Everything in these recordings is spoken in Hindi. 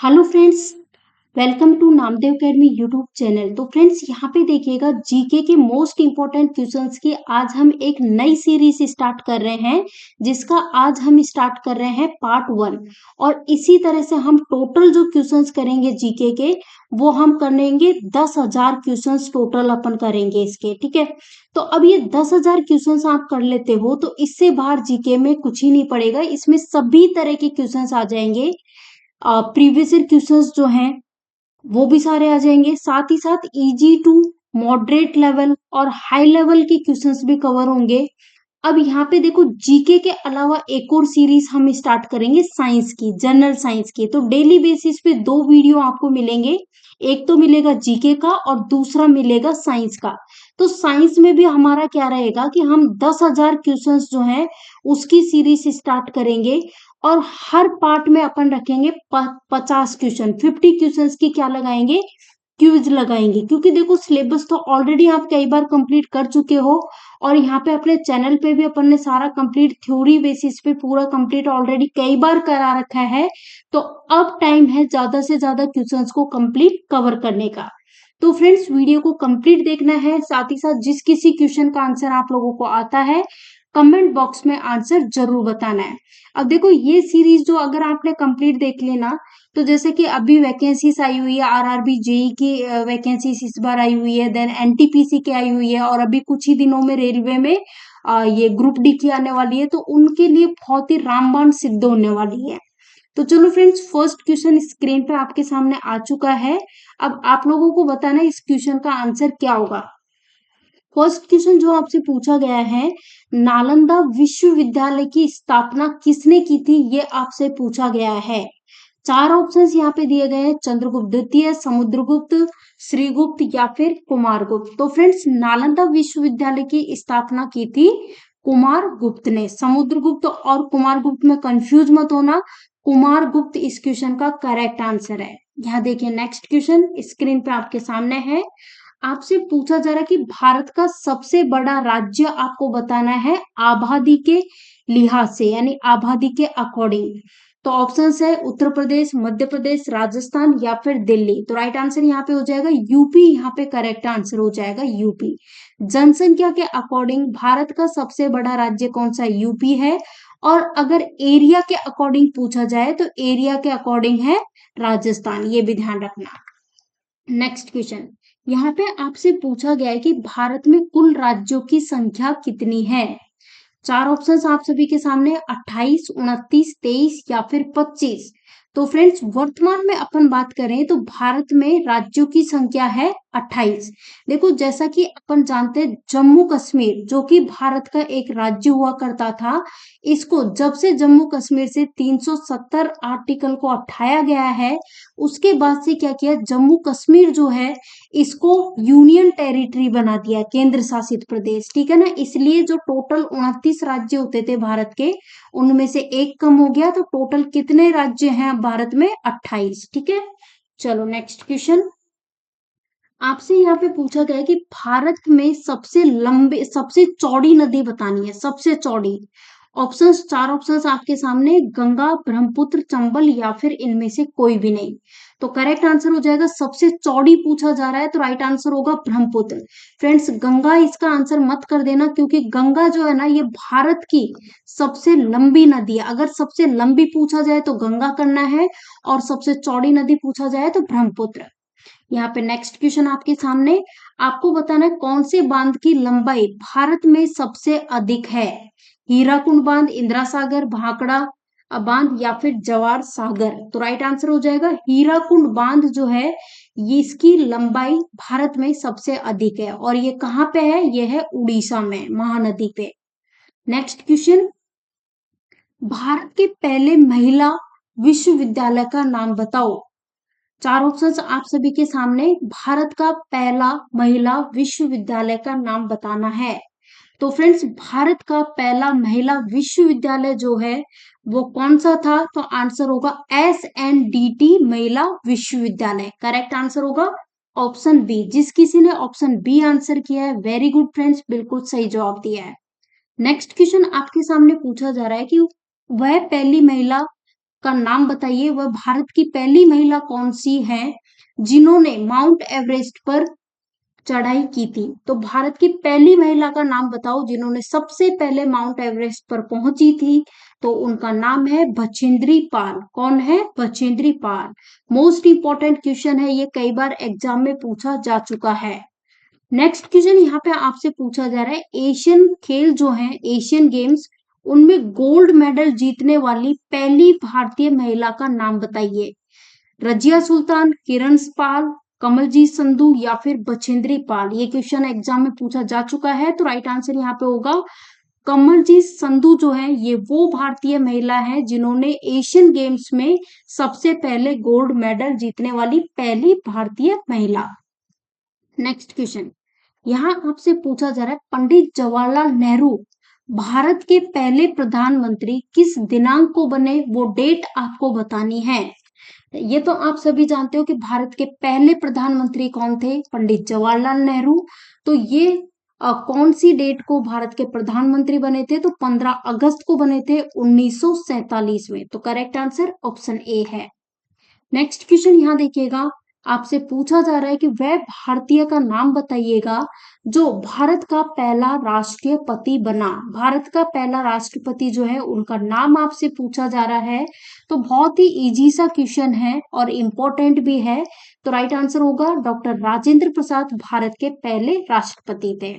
Hello friends, welcome to Namdev academy YouTube channel. तो फ्रेंड्स यहाँ पे देखिएगा जीके के मोस्ट इम्पोर्टेंट क्वेश्चंस की आज हम एक नई सीरीज स्टार्ट कर रहे हैं, जिसका आज हम स्टार्ट कर रहे हैं पार्ट 1। और इसी तरह से हम टोटल जो क्वेश्चंस करेंगे जीके के वो हम करेंगे 10,000 क्वेश्चंस टोटल अपन करेंगे इसके। ठीक है, तो अब ये 10,000 क्वेश्चंस आप कर लेते हो तो इससे बाहर जीके में कुछ ही नहीं पड़ेगा। इसमें सभी तरह के क्वेश्चंस आ जाएंगे। प्रीवियस ईयर क्वेश्चंस जो हैं वो भी सारे आ जाएंगे, साथ ही साथ इजी टू मॉडरेट लेवल और हाई लेवल के क्वेश्चंस भी कवर होंगे। अब यहाँ पे देखो, जीके के अलावा एक और सीरीज हम स्टार्ट करेंगे साइंस की, जनरल साइंस की। तो डेली बेसिस पे 2 वीडियो आपको मिलेंगे, एक तो मिलेगा जीके का और दूसरा मिलेगा साइंस का। तो साइंस में भी हमारा क्या रहेगा कि हम 10,000 क्वेश्चंस जो हैं उसकी सीरीज स्टार्ट करेंगे। और हर पार्ट में अपन रखेंगे 50 क्वेश्चन, 50 क्वेश्चंस की क्या लगाएंगे, क्यूज लगाएंगे। क्योंकि देखो, सिलेबस तो ऑलरेडी आप कई बार कंप्लीट कर चुके हो और यहाँ पे अपने चैनल पे भी अपन ने सारा कंप्लीट थ्योरी बेसिस पे पूरा कंप्लीट ऑलरेडी कई बार करा रखा है। तो अब टाइम है ज्यादा से ज्यादा क्वेश्चंस को कंप्लीट कवर करने का। तो फ्रेंड्स, वीडियो को कंप्लीट देखना है, साथ ही साथ जिस किसी क्वेश्चन का आंसर आप लोगों को आता है कमेंट बॉक्स में आंसर जरूर बताना है। अब देखो, ये सीरीज जो अगर आपने कंप्लीट देख लेना, तो जैसे कि अभी वैकेंसीज आई हुई है, आरआरबी जेई की वैकेंसीज इस बार आई हुई है, देन एनटीपीसी की आई हुई है, और अभी कुछ ही दिनों में रेलवे में ये ग्रुप डी की आने वाली है। तो उनके लिए बहुत ही रामबाण सिद्ध होने वाली है। तो चलो फ्रेंड्स, फर्स्ट क्वेश्चन स्क्रीन पे आपके सामने आ चुका है। अब आप लोगों को बताना है इस क्वेश्चन का आंसर क्या होगा। फर्स्ट क्वेश्चन जो आपसे पूछा गया है, नालंदा विश्वविद्यालय की स्थापना किसने की थी, ये आपसे पूछा गया है। 4 ऑप्शंस यहाँ पे दिए गए हैं, चंद्रगुप्त द्वितीय, समुद्रगुप्त, श्रीगुप्त या फिर कुमारगुप्त। तो फ्रेंड्स, नालंदा विश्वविद्यालय की स्थापना की थी कुमारगुप्त ने। समुद्रगुप्त और कुमारगुप्त में कंफ्यूज मत होना, कुमारगुप्त इस क्वेश्चन का करेक्ट आंसर है। यहाँ देखिए, नेक्स्ट क्वेश्चन स्क्रीन पे आपके सामने है। आपसे पूछा जा रहा है कि भारत का सबसे बड़ा राज्य आपको बताना है आबादी के लिहाज से, यानी आबादी के अकॉर्डिंग। तो ऑप्शंस है उत्तर प्रदेश, मध्य प्रदेश, राजस्थान या फिर दिल्ली। तो राइट आंसर यहाँ पे हो जाएगा यूपी। यहाँ पे करेक्ट आंसर हो जाएगा यूपी। जनसंख्या के अकॉर्डिंग भारत का सबसे बड़ा राज्य कौन सा, यूपी है। और अगर एरिया के अकॉर्डिंग पूछा जाए तो एरिया के अकॉर्डिंग है राजस्थान, ये भी ध्यान रखना। नेक्स्ट क्वेश्चन, यहाँ पे आपसे पूछा गया है कि भारत में कुल राज्यों की संख्या कितनी है। 4 ऑप्शंस आप सभी के सामने, 28, 29, 23 या फिर 25। तो फ्रेंड्स, वर्तमान में अपन बात करें तो भारत में राज्यों की संख्या है 28। देखो, जैसा कि अपन जानते हैं, जम्मू कश्मीर जो कि भारत का एक राज्य हुआ करता था, इसको जब से जम्मू कश्मीर से 370 आर्टिकल को हटाया गया है, उसके बाद से क्या किया, जम्मू कश्मीर जो है इसको यूनियन टेरिटरी बना दिया, केंद्र शासित प्रदेश। ठीक है ना, इसलिए जो टोटल 29 राज्य होते थे भारत के, उनमें से एक कम हो गया। तो टोटल कितने राज्य हैं भारत में, 28। ठीक है, चलो नेक्स्ट क्वेश्चन। आपसे यहाँ पे पूछा गया है कि भारत में सबसे लंबे, सबसे चौड़ी नदी बतानी है, सबसे चौड़ी। ऑप्शंस, 4 ऑप्शंस आपके सामने, गंगा, ब्रह्मपुत्र, चंबल या फिर इनमें से कोई भी नहीं। तो करेक्ट आंसर हो जाएगा, सबसे चौड़ी पूछा जा रहा है तो राइट आंसर होगा ब्रह्मपुत्र। फ्रेंड्स, गंगा इसका आंसर मत कर देना, क्योंकि गंगा जो है ना, ये भारत की सबसे लंबी नदी है। अगर सबसे लंबी पूछा जाए तो गंगा करना है, और सबसे चौड़ी नदी पूछा जाए तो ब्रह्मपुत्र। यहाँ पे नेक्स्ट क्वेश्चन आपके सामने, आपको बताना है कौन से बांध की लंबाई भारत में सबसे अधिक है। हीराकुंड बांध, इंदिरा सागर, भाखड़ा बांध या फिर जवार सागर। तो राइट आंसर हो जाएगा हीराकुंड बांध जो है, ये इसकी लंबाई भारत में सबसे अधिक है। और ये कहाँ पे है, ये है उड़ीसा में, महानदी पे। नेक्स्ट क्वेश्चन, भारत के पहले महिला विश्वविद्यालय का नाम बताओ। 4 ऑप्शंस आप सभी के सामने, भारत का पहला महिला विश्वविद्यालय का नाम बताना है। तो फ्रेंड्स, भारत का पहला महिला विश्वविद्यालय जो है वो कौन सा था, तो आंसर होगा SNDT महिला विश्वविद्यालय। करेक्ट आंसर होगा ऑप्शन बी। जिस किसी ने ऑप्शन बी आंसर किया है, वेरी गुड फ्रेंड्स, बिल्कुल सही जवाब दिया है। नेक्स्ट क्वेश्चन आपके सामने पूछा जा रहा है कि वह पहली महिला का नाम बताइए। वह भारत की पहली महिला कौन सी है जिन्होंने माउंट एवरेस्ट पर चढ़ाई की थी। तो भारत की पहली महिला का नाम बताओ जिन्होंने सबसे पहले माउंट एवरेस्ट पर पहुंची थी। तो उनका नाम है बछेंद्री पाल। कौन है? Bachendri Pal. Most important question है ये, कई बार एग्जाम में पूछा जा चुका है। नेक्स्ट क्वेश्चन यहाँ पे आपसे पूछा जा रहा है, एशियन खेल जो है, एशियन गेम्स, उनमें गोल्ड मेडल जीतने वाली पहली भारतीय महिला का नाम बताइए। रजिया सुल्तान, किरण पाल, कमलजीत संधू या फिर बछेंद्री पाल। ये क्वेश्चन एग्जाम में पूछा जा चुका है, तो राइट आंसर यहाँ पे होगा कमलजीत संधू जो है ये वो भारतीय महिला है जिन्होंने एशियन गेम्स में सबसे पहले गोल्ड मेडल जीतने वाली पहली भारतीय महिला। नेक्स्ट क्वेश्चन यहाँ आपसे पूछा जा रहा है, पंडित जवाहरलाल नेहरू भारत के पहले प्रधानमंत्री किस दिनांक को बने, वो डेट आपको बतानी है। ये तो आप सभी जानते हो कि भारत के पहले प्रधानमंत्री कौन थे, पंडित जवाहरलाल नेहरू। तो ये कौन सी डेट को भारत के प्रधानमंत्री बने थे, तो 15 अगस्त को बने थे 1947 में। तो करेक्ट आंसर ऑप्शन ए है। नेक्स्ट क्वेश्चन यहाँ देखिएगा, आपसे पूछा जा रहा है कि वह भारतीय का नाम बताइएगा जो भारत का पहला राष्ट्रपति बना। भारत का पहला राष्ट्रपति जो है उनका नाम आपसे पूछा जा रहा है। तो बहुत ही इजी सा क्वेश्चन है और इम्पोर्टेंट भी है। तो राइट आंसर होगा डॉक्टर राजेंद्र प्रसाद भारत के पहले राष्ट्रपति थे।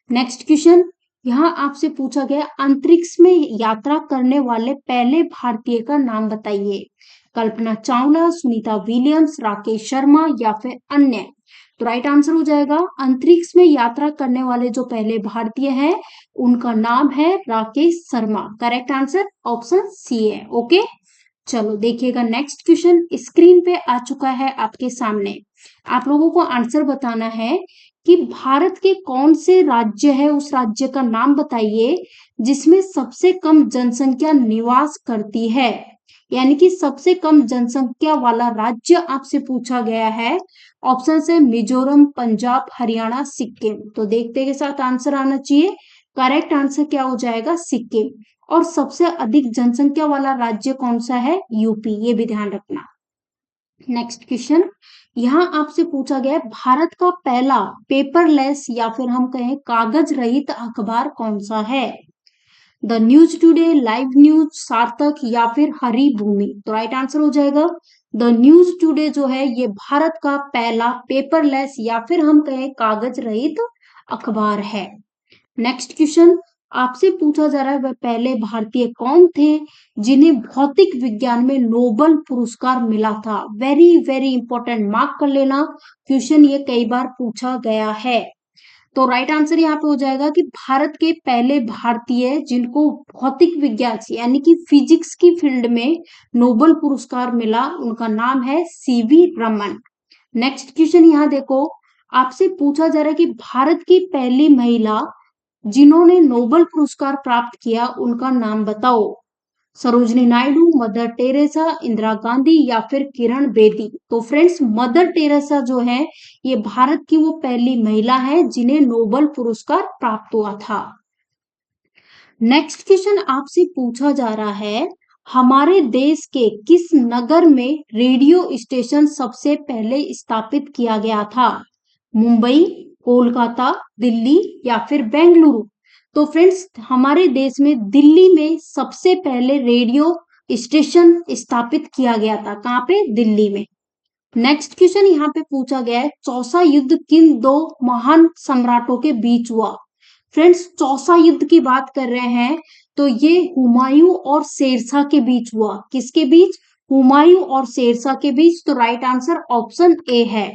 नेक्स्ट क्वेश्चन यहाँ आपसे पूछा गया, अंतरिक्ष में यात्रा करने वाले पहले भारतीय का नाम बताइए। कल्पना चावला, सुनीता विलियम्स, राकेश शर्मा या फिर अन्य। तो राइट आंसर हो जाएगा अंतरिक्ष में यात्रा करने वाले जो पहले भारतीय हैं उनका नाम है Rakesh Sharma. Correct answer option C है। ओके, चलो देखिएगा नेक्स्ट क्वेश्चन स्क्रीन पे आ चुका है आपके सामने। आप लोगों को आंसर बताना है कि भारत के कौन से राज्य है, उस राज्य का नाम बताइए जिसमें सबसे कम जनसंख्या निवास करती है। यानी कि सबसे कम जनसंख्या वाला राज्य आपसे पूछा गया है। ऑप्शन है मिजोरम, पंजाब, हरियाणा, सिक्किम। तो देखते के साथ आंसर आना चाहिए। करेक्ट आंसर क्या हो जाएगा? सिक्किम। और सबसे अधिक जनसंख्या वाला राज्य कौन सा है? यूपी। ये भी ध्यान रखना। नेक्स्ट क्वेश्चन यहाँ आपसे पूछा गया, भारत का पहला पेपरलेस या फिर हम कहें कागज रहित अखबार कौन सा है। The news today, live news, सार्थक या फिर हरी भूमि। तो राइट आंसर हो जाएगा द न्यूज टुडे जो है ये भारत का पहला पेपरलेस या फिर हम कहें कागज रहित अखबार है। नेक्स्ट क्वेश्चन आपसे पूछा जा रहा है, वह पहले भारतीय कौन थे जिन्हें भौतिक विज्ञान में नोबेल पुरस्कार मिला था। वेरी वेरी इंपॉर्टेंट, मार्क कर लेना, क्वेश्चन ये कई बार पूछा गया है। तो राइट आंसर यहाँ पे हो जाएगा कि भारत के पहले भारतीय जिनको भौतिक विज्ञान यानी कि फिजिक्स की फील्ड में नोबेल पुरस्कार मिला उनका नाम है सीवी रमन। नेक्स्ट क्वेश्चन यहाँ देखो, आपसे पूछा जा रहा है कि भारत की पहली महिला जिन्होंने नोबेल पुरस्कार प्राप्त किया उनका नाम बताओ। सरोजनी नायडू, मदर टेरेसा, इंदिरा गांधी या फिर किरण बेदी। तो फ्रेंड्स मदर टेरेसा जो है ये भारत की वो पहली महिला है जिन्हें नोबेल पुरस्कार प्राप्त हुआ था। नेक्स्ट क्वेश्चन आपसे पूछा जा रहा है, हमारे देश के किस नगर में रेडियो स्टेशन सबसे पहले स्थापित किया गया था। मुंबई, कोलकाता, दिल्ली या फिर बेंगलुरु। तो फ्रेंड्स हमारे देश में दिल्ली में सबसे पहले रेडियो स्टेशन स्थापित किया गया था। कहाँ पे? दिल्ली में। नेक्स्ट क्वेश्चन यहाँ पे पूछा गया है, चौसा युद्ध किन दो महान सम्राटों के बीच हुआ। फ्रेंड्स चौसा युद्ध की बात कर रहे हैं तो ये हुमायूं और शेरशाह के बीच हुआ। किसके बीच? हुमायूं और शेरशाह के बीच। तो राइट आंसर ऑप्शन ए है।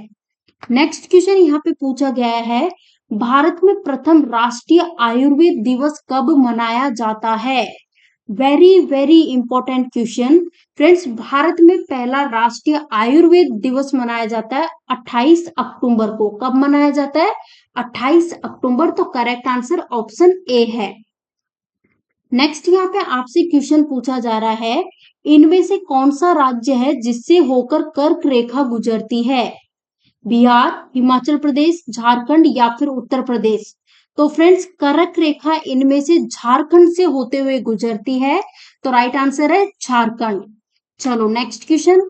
नेक्स्ट क्वेश्चन यहाँ पे पूछा गया है, भारत में प्रथम राष्ट्रीय आयुर्वेद दिवस कब मनाया जाता है। Very very important question. Friends Bharat में पहला राष्ट्रीय आयुर्वेद दिवस मनाया जाता है 28 अक्टूबर को। कब मनाया जाता है? 28 अक्टूबर। तो करेक्ट आंसर ऑप्शन ए है। नेक्स्ट यहाँ पे आपसे क्वेश्चन पूछा जा रहा है, इनमें से कौन सा राज्य है जिससे होकर कर्क रेखा गुजरती है। बिहार, हिमाचल प्रदेश, झारखंड या फिर उत्तर प्रदेश। तो फ्रेंड्स कर्क रेखा इनमें से झारखंड से होते हुए गुजरती है। तो राइट आंसर है झारखंड। चलो नेक्स्ट क्वेश्चन,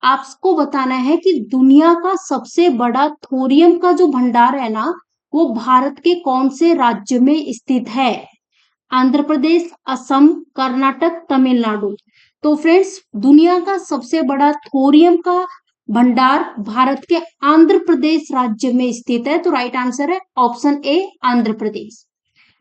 आपको बताना है कि दुनिया का सबसे बड़ा थोरियम का जो भंडार है ना, वो भारत के कौन से राज्य में स्थित है? आंध्र प्रदेश, असम, कर्नाटक, तमिलनाडु। तो फ्रेंड्स, दुनिया का सबसे बड़ा थोरियम का भंडार भारत के आंध्र प्रदेश राज्य में स्थित है। तो राइट आंसर है option A, Andhra Pradesh.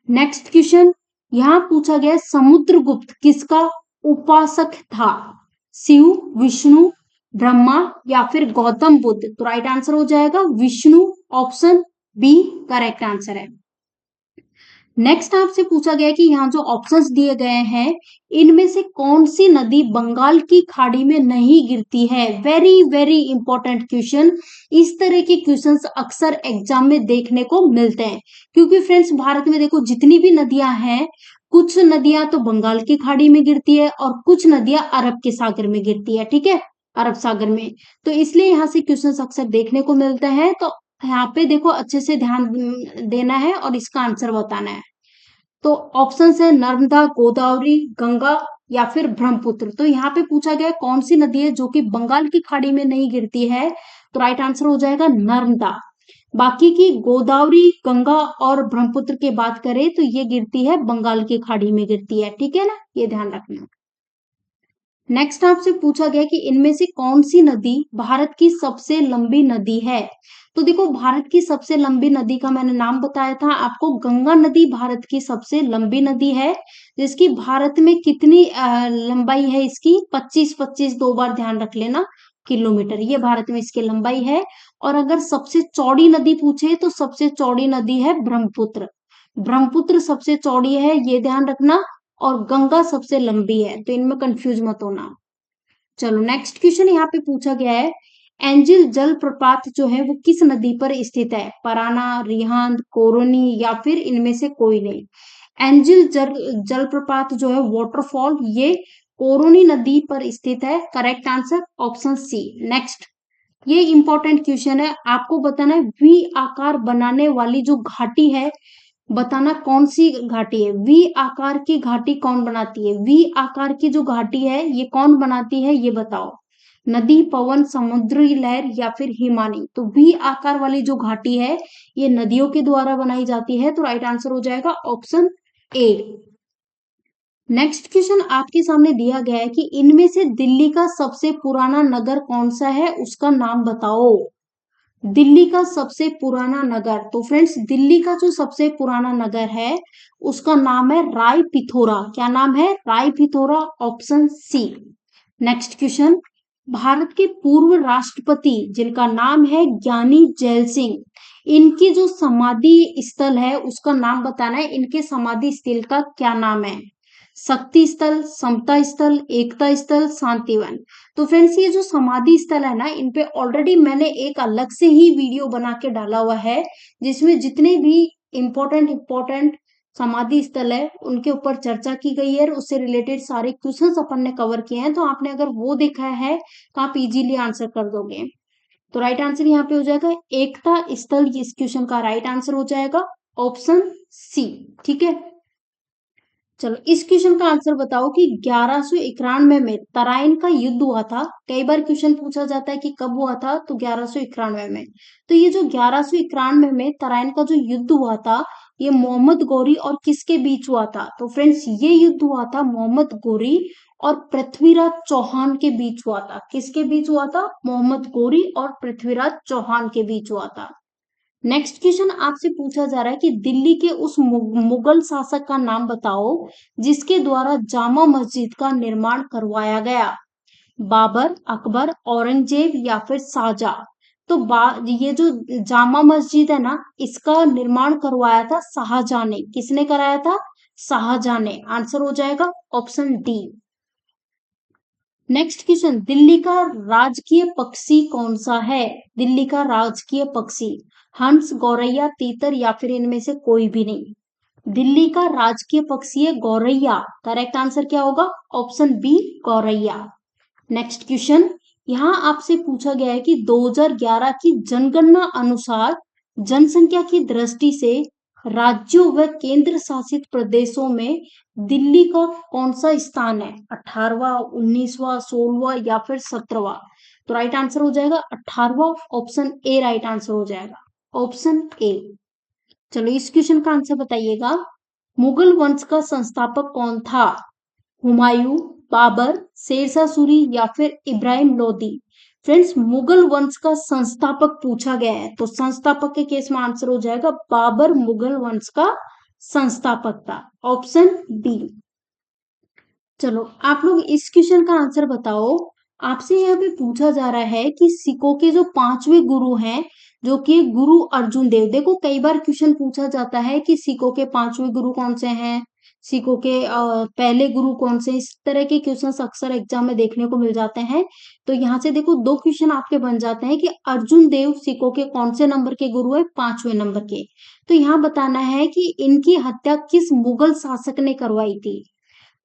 Next question, यहां पूछा गया समुद्रगुप्त किसका उपासक था? शिव, विष्णु, ब्रह्मा या फिर गौतम बुद्ध? तो राइट आंसर हो जाएगा Vishnu, option B correct answer है। नेक्स्ट आपसे पूछा गया कि यहाँ जो ऑप्शंस दिए गए हैं, इनमें से कौन सी नदी बंगाल की खाड़ी में नहीं गिरती है? Very very important question. इस तरह के क्वेश्चंस अक्सर एग्जाम में देखने को मिलते हैं, क्योंकि फ्रेंड्स भारत में देखो जितनी भी नदियां हैं, कुछ नदियां तो बंगाल की खाड़ी में गिरती है और कुछ नदियां अरब के सागर में गिरती है, ठीक है, अरब सागर में। तो इसलिए यहाँ से क्वेश्चंस अक्सर देखने को मिलते हैं। तो यहाँ पे देखो अच्छे से ध्यान देना है और इसका आंसर बताना है। तो ऑप्शन है नर्मदा, गोदावरी, गंगा या फिर ब्रह्मपुत्र। तो यहाँ पे पूछा गया कौन सी नदी है जो कि बंगाल की खाड़ी में नहीं गिरती है? तो राइट आंसर हो जाएगा नर्मदा। बाकी की गोदावरी, गंगा और ब्रह्मपुत्र की बात करें तो ये गिरती है बंगाल की खाड़ी में गिरती है, ठीक है ना, ये ध्यान रखना। नेक्स्ट आपसे पूछा गया कि इनमें से कौन सी नदी भारत की सबसे लंबी नदी है? तो देखो भारत की सबसे लंबी नदी का मैंने नाम बताया था आपको, गंगा नदी भारत की सबसे लंबी नदी है, जिसकी भारत में कितनी लंबाई है इसकी? 25-25 दो बार ध्यान रख लेना, किलोमीटर, ये भारत में इसकी लंबाई है। और अगर सबसे चौड़ी नदी पूछे तो सबसे चौड़ी नदी है ब्रह्मपुत्र। ब्रह्मपुत्र सबसे चौड़ी है, ये ध्यान रखना। और गंगा सबसे लंबी है, तो इनमें कंफ्यूज मत होना। चलो नेक्स्ट क्वेश्चन यहाँ पे पूछा गया है, एंजिल जलप्रपात जो है वो किस नदी पर स्थित है? पराना, रिहांद, कोरोनी या फिर इनमें से कोई नहीं? एंजिल जलप्रपात जो है वाटरफॉल, ये कोरोनी नदी पर स्थित है, correct answer option C. Next, ये इंपॉर्टेंट क्वेश्चन है, आपको बताना है वी आकार बनाने वाली जो घाटी है, बताना कौन सी घाटी है? वी आकार की घाटी कौन बनाती है? वी आकार की जो घाटी है ये कौन बनाती है, ये बताओ। नदी, पवन, समुद्री लहर या फिर हिमानी? तो वी आकार वाली जो घाटी है ये नदियों के द्वारा बनाई जाती है, तो राइट आंसर हो जाएगा ऑप्शन ए। नेक्स्ट क्वेश्चन आपके सामने दिया गया है कि इनमें से दिल्ली का सबसे पुराना नगर कौन सा है, उसका नाम बताओ। दिल्ली का सबसे पुराना नगर, तो फ्रेंड्स दिल्ली का जो सबसे पुराना नगर है उसका नाम है राय पिथोरा। क्या नाम है? Rai Pithora, option C. Next question, Bharat के पूर्व राष्ट्रपति जिनका नाम है ज्ञानी जैल सिंह, इनकी जो समाधि स्थल है उसका नाम बताना है। इनके समाधि स्थल का क्या नाम है? शक्ति स्थल, समता स्थल, एकता स्थल, शांतिवन। तो फ्रेंड्स ये जो समाधि स्थल है ना, इन पे ऑलरेडी मैंने एक अलग से ही वीडियो बना के डाला हुआ है, जिसमें जितने भी इंपॉर्टेंट समाधि स्थल है उनके ऊपर चर्चा की गई है और उससे रिलेटेड सारे क्वेश्चंस अपन ने कवर किए हैं। तो आपने अगर वो देखा है तो आप इजीली आंसर कर दोगे। तो राइट आंसर यहाँ पे हो जाएगा एकता स्थल, इस क्वेश्चन का राइट आंसर हो जाएगा ऑप्शन सी, ठीक है। चलो इस क्वेश्चन का आंसर बताओ कि 1191 में तराइन का युद्ध हुआ था। कई बार क्वेश्चन पूछा जाता है कि कब हुआ था, तो 1191 में। तो ये जो 1191 में तराइन का जो युद्ध हुआ था, ये मोहम्मद गौरी और किसके बीच हुआ था? तो फ्रेंड्स ये युद्ध हुआ था मोहम्मद गौरी और पृथ्वीराज चौहान के बीच हुआ था। किसके बीच हुआ था? मोहम्मद गौरी और पृथ्वीराज चौहान के बीच हुआ था। नेक्स्ट क्वेश्चन आपसे पूछा जा रहा है कि दिल्ली के उस मुगल शासक का नाम बताओ जिसके द्वारा जामा मस्जिद का निर्माण करवाया गया। बाबर, अकबर, औरंगजेब या फिर शाहजहां? तो ये जो जामा मस्जिद है ना, इसका निर्माण करवाया था शाहजहां ने। किसने कराया था? शाहजहां ने। आंसर हो जाएगा option D. Next question, Delhi का राजकीय पक्षी कौन सा है? दिल्ली का राजकीय पक्षी हंस, गौरैया, तीतर या फिर इनमें से कोई भी नहीं? दिल्ली का राजकीय पक्षी है गौरैया। करेक्ट आंसर क्या होगा? ऑप्शन बी, गौरैया। नेक्स्ट क्वेश्चन, यहाँ आपसे पूछा गया है कि 2011 की जनगणना अनुसार जनसंख्या की दृष्टि से राज्यों व केंद्र शासित प्रदेशों में दिल्ली का कौन सा स्थान है? 18वां, 19वां, 16वां या फिर 17वां? तो राइट आंसर हो जाएगा 18वां, ऑप्शन ए राइट आंसर हो जाएगा, ऑप्शन ए। चलो इस क्वेश्चन का आंसर बताइएगा। मुगल वंश का संस्थापक कौन था? हुमायूं, बाबर, शेरशाह सूरी या फिर इब्राहिम लोदी? फ्रेंड्स, मुगल वंश का संस्थापक पूछा गया है, तो संस्थापक के केस में आंसर हो जाएगा बाबर मुगल वंश का संस्थापक था, ऑप्शन बी। चलो आप लोग इस क्वेश्चन का आंसर बताओ। आपसे यहाँ पे पूछा जा रहा है कि सिखों के जो पांचवें गुरु हैं, जो कि गुरु अर्जुन देव। देखो कई बार क्वेश्चन पूछा जाता है कि सिखों के पांचवें गुरु कौन से हैं, सिखों के पहले गुरु कौन से, इस तरह के क्वेश्चन अक्सर एग्जाम में देखने को मिल जाते हैं। तो यहाँ से देखो दो क्वेश्चन आपके बन जाते हैं कि अर्जुन देव सिखों के कौन से नंबर के गुरु है? पांचवें नंबर के। तो यहाँ बताना है कि इनकी हत्या किस मुगल शासक ने करवाई थी।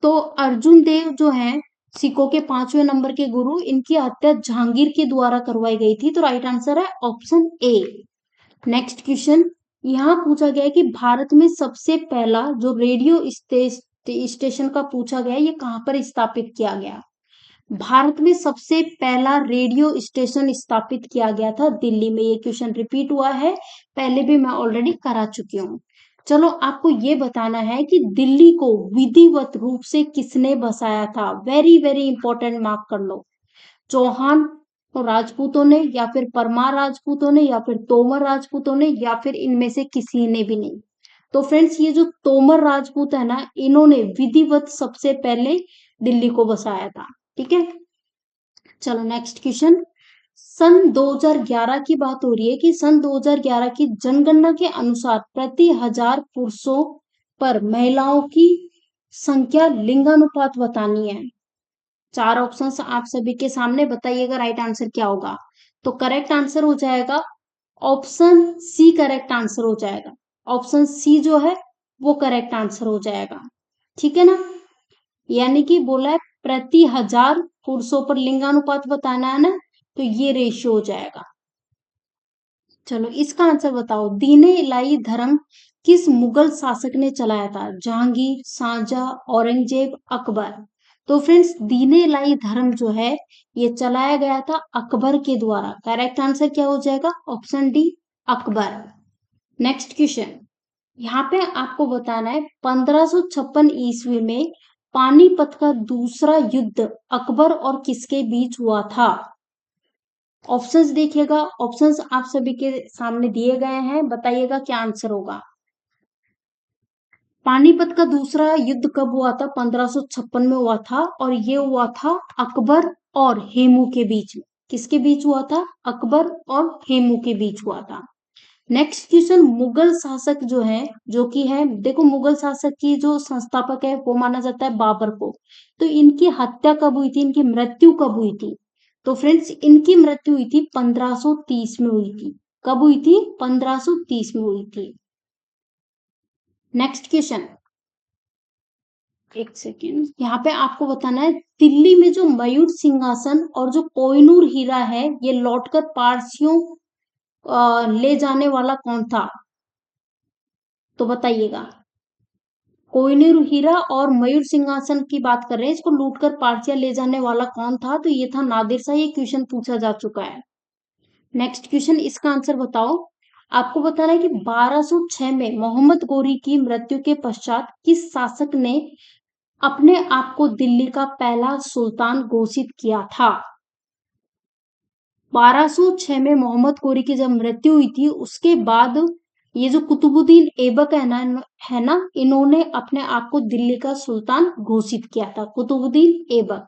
तो अर्जुन देव जो है सिखों के पांचवें नंबर के गुरु, इनकी हत्या जहांगीर के द्वारा करवाई गई थी, तो राइट आंसर है ऑप्शन ए। नेक्स्ट क्वेश्चन यहाँ पूछा गया है कि भारत में सबसे पहला जो रेडियो स्टेशन का पूछा गया, ये कहाँ पर स्थापित किया गया? भारत में सबसे पहला रेडियो स्टेशन स्थापित किया गया था दिल्ली में। ये क्वेश्चन रिपीट हुआ है, पहले भी मैं ऑलरेडी करा चुकी हूँ। चलो आपको ये बताना है कि दिल्ली को विधिवत रूप से किसने बसाया था? वेरी वेरी इंपॉर्टेंट, मार्क कर लो। चौहान राजपूतों ने या फिर परमार राजपूतों ने या फिर तोमर राजपूतों ने या फिर इनमें से किसी ने भी नहीं। तो फ्रेंड्स ये जो तोमर राजपूत है ना, इन्होंने विधिवत सबसे पहले दिल्ली को बसाया था। ठीक है, चलो नेक्स्ट क्वेश्चन। सन 2011 की बात हो रही है कि सन 2011 की जनगणना के अनुसार प्रति 1000 पुरुषों पर महिलाओं की संख्या लिंगानुपात बतानी है। चार ऑप्शंस आप सभी के सामने, बताइएगा राइट आंसर क्या होगा। तो करेक्ट आंसर हो जाएगा ऑप्शन सी, करेक्ट आंसर हो जाएगा ऑप्शन सी जो है वो करेक्ट आंसर हो जाएगा। ठीक है ना, यानी कि बोला है प्रति 1000 पुरुषों पर लिंगानुपात बताना है ना, तो ये रेशियो हो जाएगा। चलो इसका आंसर बताओ। दीने इलाही धर्म किस मुगल शासक ने चलाया था? जहांगीर, शाहजहां, औरंगजेब, अकबर? तो फ्रेंड्स दीने इलाही धर्म जो है ये चलाया गया था अकबर के द्वारा। करेक्ट आंसर क्या हो जाएगा? Option D, Akbar. Next question, यहाँ पे आपको बताना है 1556 ईस्वी में पानीपत का दूसरा युद्ध अकबर और किसके बीच हुआ था? ऑप्शंस देखिएगा, ऑप्शंस आप सभी के सामने दिए गए हैं, बताइएगा क्या आंसर होगा। पानीपत का दूसरा युद्ध कब हुआ था? 1556 में हुआ था, और ये हुआ था अकबर और हेमू के बीच में। किसके बीच हुआ था? अकबर और हेमू के बीच हुआ था। नेक्स्ट क्वेश्चन, मुगल शासक जो है, जो कि है, देखो मुगल शासक की जो संस्थापक है वो माना जाता है बाबर को। तो इनकी हत्या कब हुई थी, इनकी मृत्यु कब हुई थी? तो फ्रेंड्स इनकी मृत्यु हुई थी 1530 में हुई थी। कब हुई थी? 1530 में हुई थी। नेक्स्ट क्वेश्चन, एक सेकेंड, यहाँ पे आपको बताना है दिल्ली में जो मयूर सिंहासन और जो कोहिनूर हीरा है ये लौटकर पारसियों ले जाने वाला कौन था? तो बताइएगा। कोहिनूर हीरा और मयूर सिंहासन की बात कर रहे हैं, इसको लूटकर पारसिया ले जाने वाला कौन था? तो ये था नादिर शाह। ये क्वेश्चन पूछा जा चुका है। नेक्स्ट क्वेश्चन, इसका आंसर बताओ। आपको बताना है कि 1206 में मोहम्मद गोरी की मृत्यु के पश्चात किस शासक ने अपने आप को दिल्ली का पहला सुल्तान घोषित किया था? 1206 में मोहम्मद गोरी की जब मृत्यु हुई थी उसके बाद ये जो कुतुबुद्दीन ऐबक है ना, इन्होंने अपने आप को दिल्ली का सुल्तान घोषित किया था, कुतुबुद्दीन ऐबक।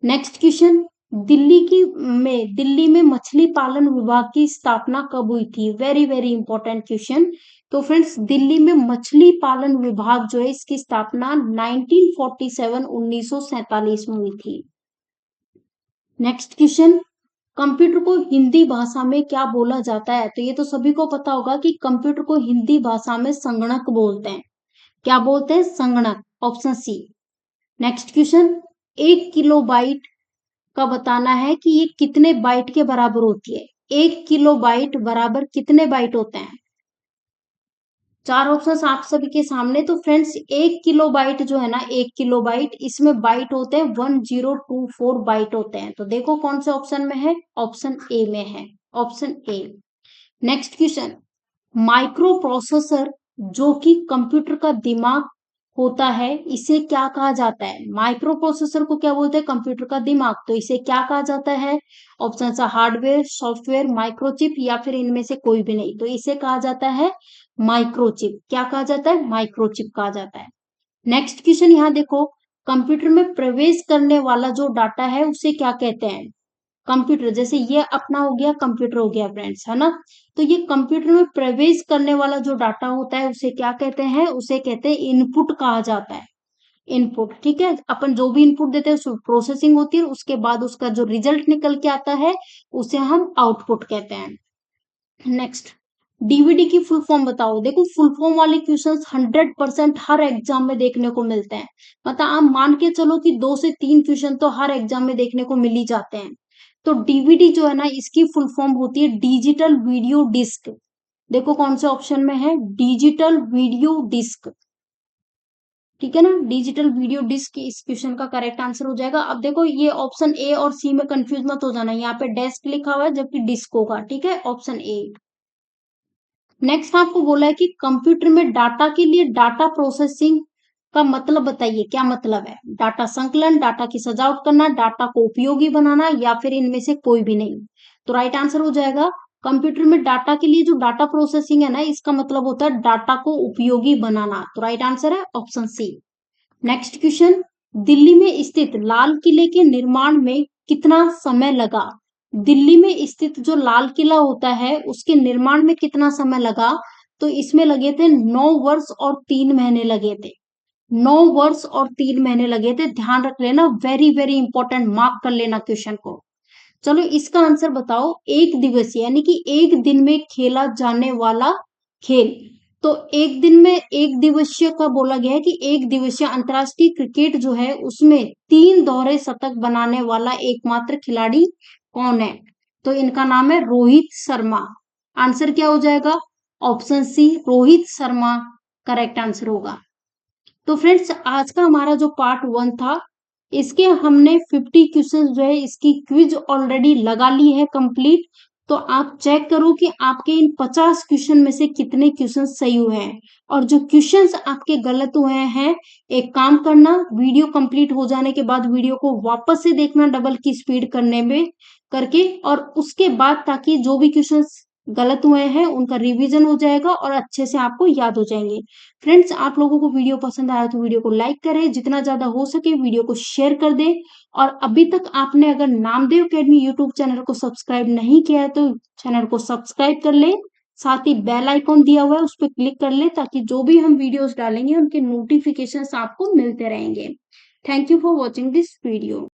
नेक्स्ट क्वेश्चन, दिल्ली में मछली पालन विभाग की स्थापना कब हुई थी? Very very important question. तो फ्रेंड्स दिल्ली में मछली पालन विभाग जो है इसकी स्थापना 1947 में हुई थी। नेक्स्ट क्वेश्चन, कंप्यूटर को हिंदी भाषा में क्या बोला जाता है? तो ये तो सभी को पता होगा कि कंप्यूटर को हिंदी भाषा में संगणक बोलते हैं। क्या बोलते हैं? संगणक, option C. Next question, 1 kilobyte का बताना है कि ये कितने बाइट के बराबर होती है? 1 किलोबाइट बराबर कितने बाइट होते हैं? चार ऑप्शंस आप सभी के सामने। तो फ्रेंड्स 1 किलोबाइट जो है ना, 1 किलोबाइट, इसमें बाइट होते हैं 1024 बाइट होते हैं। तो देखो कौन से ऑप्शन में है, ऑप्शन ए में है, option A. Next question, micro processor जो कि कंप्यूटर का दिमाग होता है, इसे क्या कहा जाता है? माइक्रो प्रोसेसर को क्या बोलते हैं? कंप्यूटर का दिमाग। तो इसे क्या कहा जाता है? ऑप्शन है हार्डवेयर, सॉफ्टवेयर, माइक्रोचिप, या फिर इनमें से कोई भी नहीं। तो इसे कहा जाता है माइक्रोचिप। क्या कहा जाता है? माइक्रोचिप कहा जाता है। नेक्स्ट क्वेश्चन यहाँ देखो, कंप्यूटर में प्रवेश करने वाला जो डाटा है उसे क्या कहते हैं? कंप्यूटर, जैसे ये अपना हो गया कंप्यूटर हो गया फ्रेंड्स, है ना। तो ये कंप्यूटर में प्रवेश करने वाला जो डाटा होता है उसे क्या कहते हैं? उसे कहते हैं इनपुट कहा जाता है। इनपुट, ठीक है। अपन जो भी इनपुट देते हैं उसमें प्रोसेसिंग होती है, उसके बाद उसका जो रिजल्ट निकल के आता है उसे हम आउटपुट कहते हैं। नेक्स्ट, डीवीडी की फुल फॉर्म बताओ। देखो फुल फॉर्म वाले क्वेश्चंस 100% हर एग्जाम में देखने को मिलते हैं। मतलब आप मान के चलो कि 2 से 3 क्वेश्चन तो हर एग्जाम में देखने को मिल ही जाते हैं। तो डीवीडी जो है ना, इसकी फुल फॉर्म होती है डिजिटल वीडियो डिस्क। देखो कौन से ऑप्शन में है, डिजिटल वीडियो डिस्क, ठीक है ना। डिजिटल वीडियो डिस्क इस क्वेश्चन का करेक्ट आंसर हो जाएगा। अब देखो ये ऑप्शन ए और सी में कंफ्यूज मत हो जाना, यहाँ पे डेस्क लिखा हुआ है जबकि डिस्क होगा, ठीक है, ऑप्शन ए। नेक्स्ट आपको बोला है कि कंप्यूटर में डाटा के लिए डाटा प्रोसेसिंग का मतलब बताइए, क्या मतलब है? डाटा संकलन, डाटा की सजावट करना, डाटा को उपयोगी बनाना, या फिर इनमें से कोई भी नहीं। तो राइट आंसर हो जाएगा, कंप्यूटर में डाटा के लिए जो डाटा प्रोसेसिंग है ना, इसका मतलब होता है डाटा को उपयोगी बनाना। तो राइट आंसर है option C. Next question, Delhi में स्थित लाल किले के निर्माण में कितना समय लगा? दिल्ली में स्थित जो लाल किला होता है उसके निर्माण में कितना समय लगा? तो इसमें लगे थे 9 वर्ष और 3 महीने लगे थे। 9 वर्ष और 3 महीने लगे थे, ध्यान रख लेना, वेरी वेरी इंपॉर्टेंट, मार्क कर लेना क्वेश्चन को। चलो इसका आंसर बताओ, एक दिवसीय यानी कि एक दिन में खेला जाने वाला खेल। तो एक दिन में एक दिवसीय का बोला गया है कि एक दिवसीय अंतरराष्ट्रीय क्रिकेट जो है उसमें 3 दोहरे शतक बनाने वाला एकमात्र खिलाड़ी कौन है? तो इनका नाम है रोहित शर्मा। आंसर क्या हो जाएगा? Option C, Rohit Sharma correct answer होगा। तो फ्रेंड्स आज का हमारा जो पार्ट 1 था, इसके हमने 50 क्वेश्चन जो है इसकी क्विज ऑलरेडी लगा ली है कंप्लीट। तो आप चेक करो कि आपके इन 50 क्वेश्चन में से कितने क्वेश्चन सही हुए हैं, और जो क्वेश्चंस आपके गलत हुए हैं, एक काम करना, वीडियो कंप्लीट हो जाने के बाद वीडियो को वापस से देखना डबल की स्पीड करने में करके, और उसके बाद ताकि जो भी क्वेश्चंस गलत हुए हैं उनका रिवीजन हो जाएगा और अच्छे से आपको याद हो जाएंगे। फ्रेंड्स आप लोगों को वीडियो पसंद आया तो वीडियो को लाइक करें, जितना ज्यादा हो सके वीडियो को शेयर कर दें, और अभी तक आपने अगर नामदेव अकेडमी यूट्यूब चैनल को सब्सक्राइब नहीं किया है तो चैनल को सब्सक्राइब कर ले, साथ ही बेल आइकॉन दिया हुआ है उस पर क्लिक कर ले ताकि जो भी हम वीडियोस डालेंगे उनके नोटिफिकेशंस आपको मिलते रहेंगे। Thank you for watching this video.